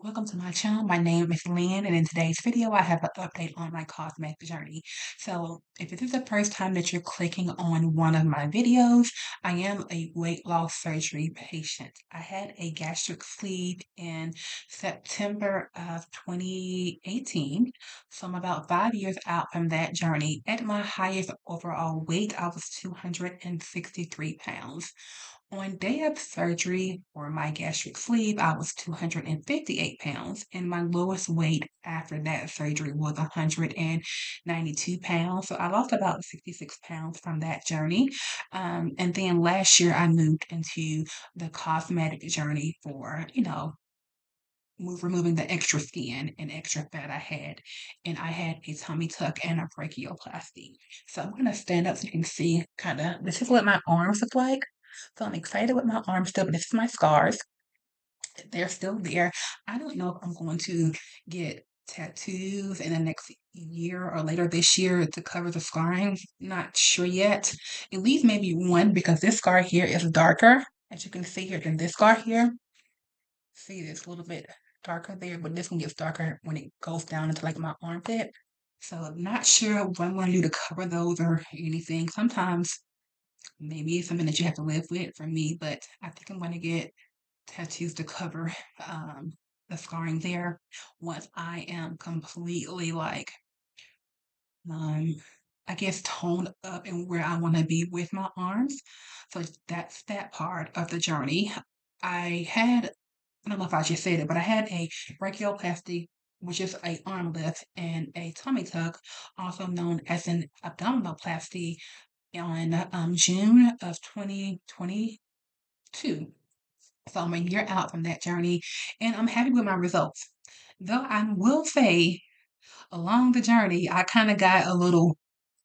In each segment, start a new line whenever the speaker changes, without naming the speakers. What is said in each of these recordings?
Welcome to my channel. My name is Lynn, and in today's video, I have an update on my cosmetic journey. So, if this is the first time that you're clicking on one of my videos, I am a weight loss surgery patient. I had a gastric sleeve in September of 2018, so I'm about 5 years out from that journey. At my highest overall weight, I was 263 pounds. On day of surgery for my gastric sleeve, I was 258 pounds, and my lowest weight after that surgery was 192 pounds. So I lost about 66 pounds from that journey. And then last year, I moved into the cosmetic journey for, removing the extra skin and extra fat I had. And I had a tummy tuck and a brachioplasty. So I'm going to stand up so you can see kind of this is what my arms look like. So I'm excited with my arms still, but this is my scars. They're still there. I don't know if I'm going to get tattoos in the next year or later this year to cover the scarring. Not sure yet. At least maybe one because this scar here is darker, as you can see here, than this scar here. See, it's a little bit darker there, but this one gets darker when it goes down into like my armpit. So I'm not sure what I'm going to do to cover those or anything. Sometimes maybe it's something that you have to live with for me, but I think I'm going to get tattoos to cover the scarring there once I am completely like um I guess toned up and where I want to be with my arms. So that's that part of the journey. I don't know if I just said it, but I had a brachioplasty, which is a arm lift, and a tummy tuck, also known as an abdominoplasty, on June of 2022. So I'm a year out from that journey, and I'm happy with my results. Though I will say, along the journey, I kind of got a little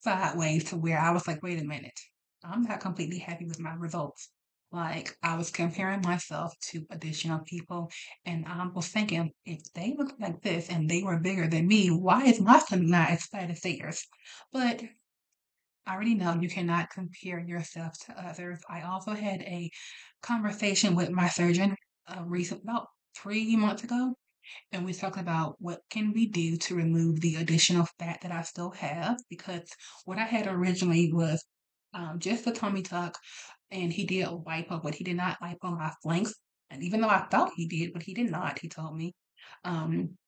sideways to where I was like, wait a minute, I'm not completely happy with my results. Like, I was comparing myself to additional people, and I was thinking, if they look like this and they were bigger than me, why is my stomach not as fat as theirs? But I already know you cannot compare yourself to others. I also had a conversation with my surgeon about 3 months ago, and we talked about what can we do to remove the additional fat that I still have because what I had originally was just a tummy tuck, and he did lipo, but he did not lipo my flanks. And even though I thought he did, but he did not, he told me. Um,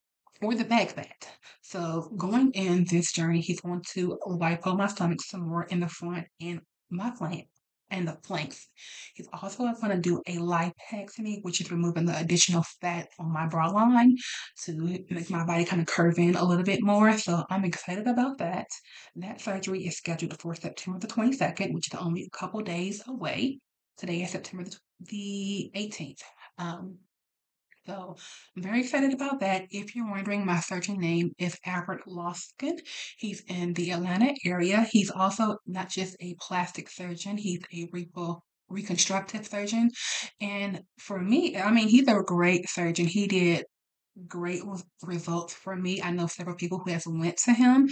or the back fat. So going in this journey, he's going to lipo my stomach some more in the front and my flank and the flanks. He's also going to do a lipectomy, which is removing the additional fat on my bra line to make my body kind of curve in a little bit more. So I'm excited about that. That surgery is scheduled for September the 22nd, which is only a couple days away. Today is September the 18th. So I'm very excited about that. If you're wondering, my surgeon name is Albert Loskin. He's in the Atlanta area. He's also not just a plastic surgeon, he's a reconstructive surgeon. And for me, I mean, he's a great surgeon. He did great results for me. I know several people who have went to him.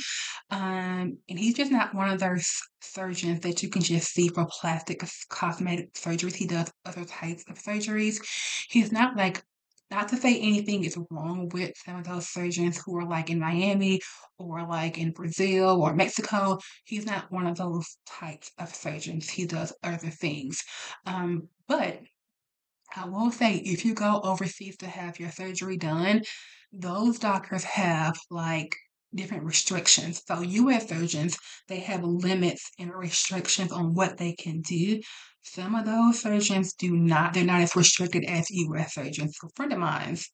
And he's just not one of those surgeons that you can just see for plastic cosmetic surgeries. He does other types of surgeries. He's not like, not to say anything is wrong with some of those surgeons who are like in Miami or like in Brazil or Mexico. He's not one of those types of surgeons. He does other things. But I will say, if you go overseas to have your surgery done, those doctors have like different restrictions. So, US surgeons, they have limits and restrictions on what they can do. Some of those surgeons do not, they're not as restricted as US surgeons. So, a friend of mine's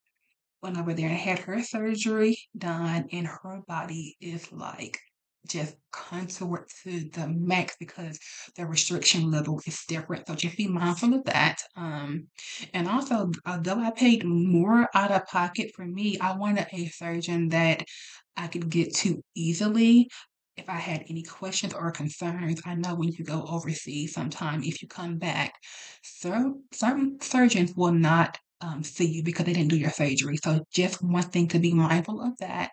went over there and had her surgery done, and her body is like just contoured to the max because the restriction level is different. So just be mindful of that. And also, although I paid more out of pocket for me, I wanted a surgeon that I could get to easily. If I had any questions or concerns, I know when you go overseas, sometime if you come back, certain surgeons will not see you because they didn't do your surgery. So just one thing to be mindful of that.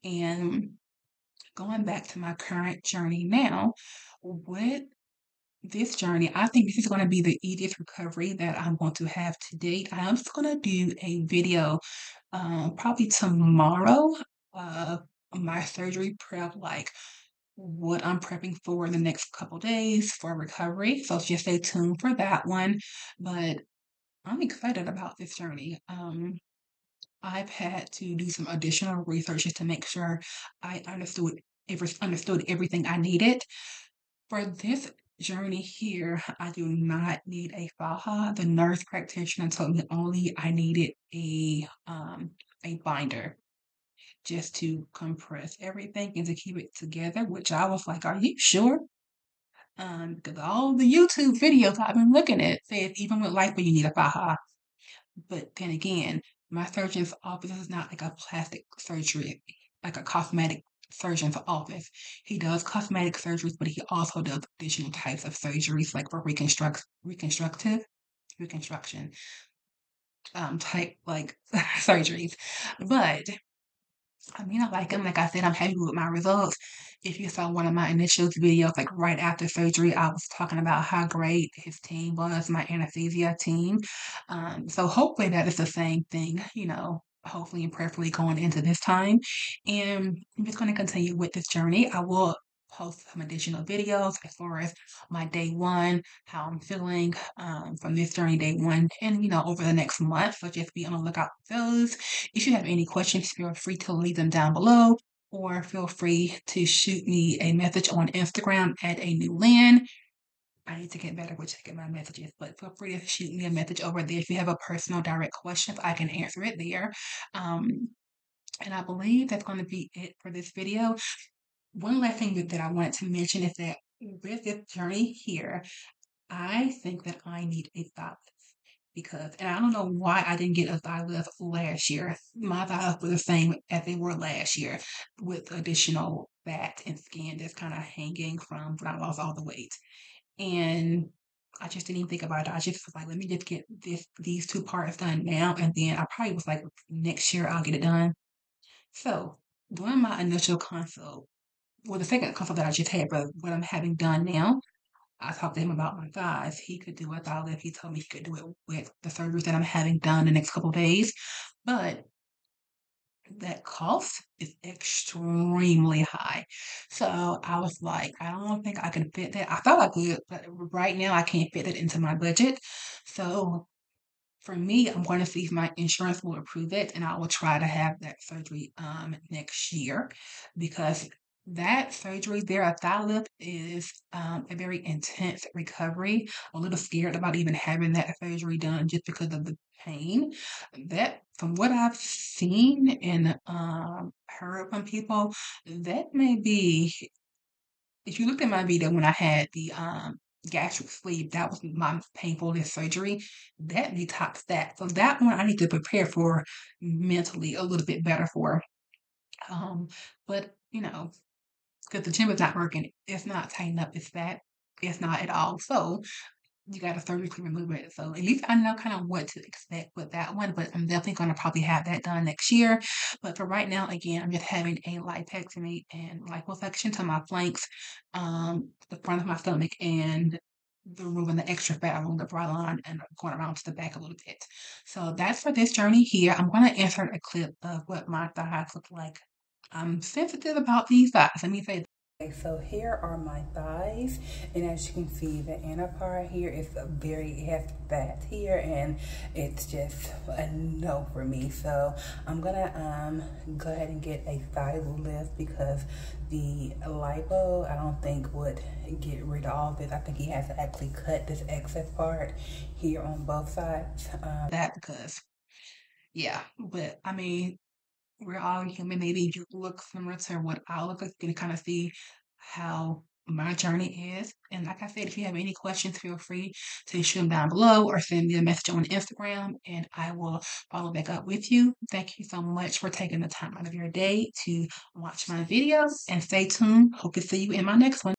And going back to my current journey now, what this journey, I think this is going to be the easiest recovery that I'm going to have to date. I am just going to do a video probably tomorrow of my surgery prep, like what I'm prepping for in the next couple days for recovery. So just stay tuned for that one. But I'm excited about this journey. I've had to do some additional research just to make sure I understood everything I needed. For this journey here, I do not need a faja. The nurse practitioner told me only I needed a binder just to compress everything and to keep it together, which I was like, "Are you sure?" Because all the YouTube videos I've been looking at says even with lipo you need a faja. But then again, my surgeon's office is not like a plastic surgery, like a cosmetic surgeon's office. He does cosmetic surgeries, but he also does additional types of surgeries, like for reconstruction, type like surgeries. But I mean, I like him. Like I said, I'm happy with my results. If you saw one of my initial videos, like right after surgery, I was talking about how great his team was, my anesthesia team. So hopefully that is the same thing, hopefully and prayerfully going into this time. And I'm just going to continue with this journey. I will post some additional videos as far as my day one, how I'm feeling from this journey day one, and over the next month. So just be on the lookout for those. If you have any questions, feel free to leave them down below, or feel free to shoot me a message on Instagram at a new Lynn. I need to get better with checking my messages, but feel free to shoot me a message over there. If you have a personal direct question, I can answer it there. Um, and I believe that's going to be it for this video. One last thing that I wanted to mention is that with this journey here, I think that I need a stylist because, and I don't know why I didn't get a stylist last year. My thighs were the same as they were last year with additional fat and skin that's kind of hanging from when I lost all the weight. And I just didn't even think about it. I just was like, let me just get these two parts done now. And then I probably was like, next year I'll get it done. So during my initial consult, well, the second consult that I just had, but what I'm having done now, I talked to him about my thighs. He could do a thigh lift. He told me he could do it with the surgeries that I'm having done the next couple of days. But that cost is extremely high. So I was like, I don't think I can fit that. I thought I could, but right now I can't fit it into my budget. So for me, I'm going to see if my insurance will approve it, and I will try to have that surgery next year because that surgery there, a thigh lift, is a very intense recovery. I'm a little scared about even having that surgery done just because of the pain. That, from what I've seen and heard from people, that may be if you looked at my video when I had the gastric sleeve, that was my painfulest surgery. That detox that. So that one I need to prepare for mentally a little bit better for. Um, but because the gym is not working, it's not tightened up, it's that. It's not at all. So you got to surgically remove it. So at least I know kind of what to expect with that one, but I'm definitely going to probably have that done next year. But for right now, again, I'm just having a lipectomy and liposuction to my flanks, the front of my stomach, and the removing the extra fat along the bra line and going around to the back a little bit. So that's for this journey here. I'm going to insert a clip of what my thighs look like. I'm sensitive about these thighs. Let me say. Okay, so here are my thighs, and as you can see, the inner part here is it has fat here, and it's just a no for me. So I'm gonna go ahead and get a thigh lift because the lipo I don't think would get rid of all this. I think he has to actually cut this excess part here on both sides. That because yeah, but I mean we're all human. Maybe you look similar to what I look like. You can kind of see how my journey is. And like I said, if you have any questions, feel free to shoot them down below or send me a message on Instagram and I will follow back up with you. Thank you so much for taking the time out of your day to watch my videos and stay tuned. Hope to see you in my next one.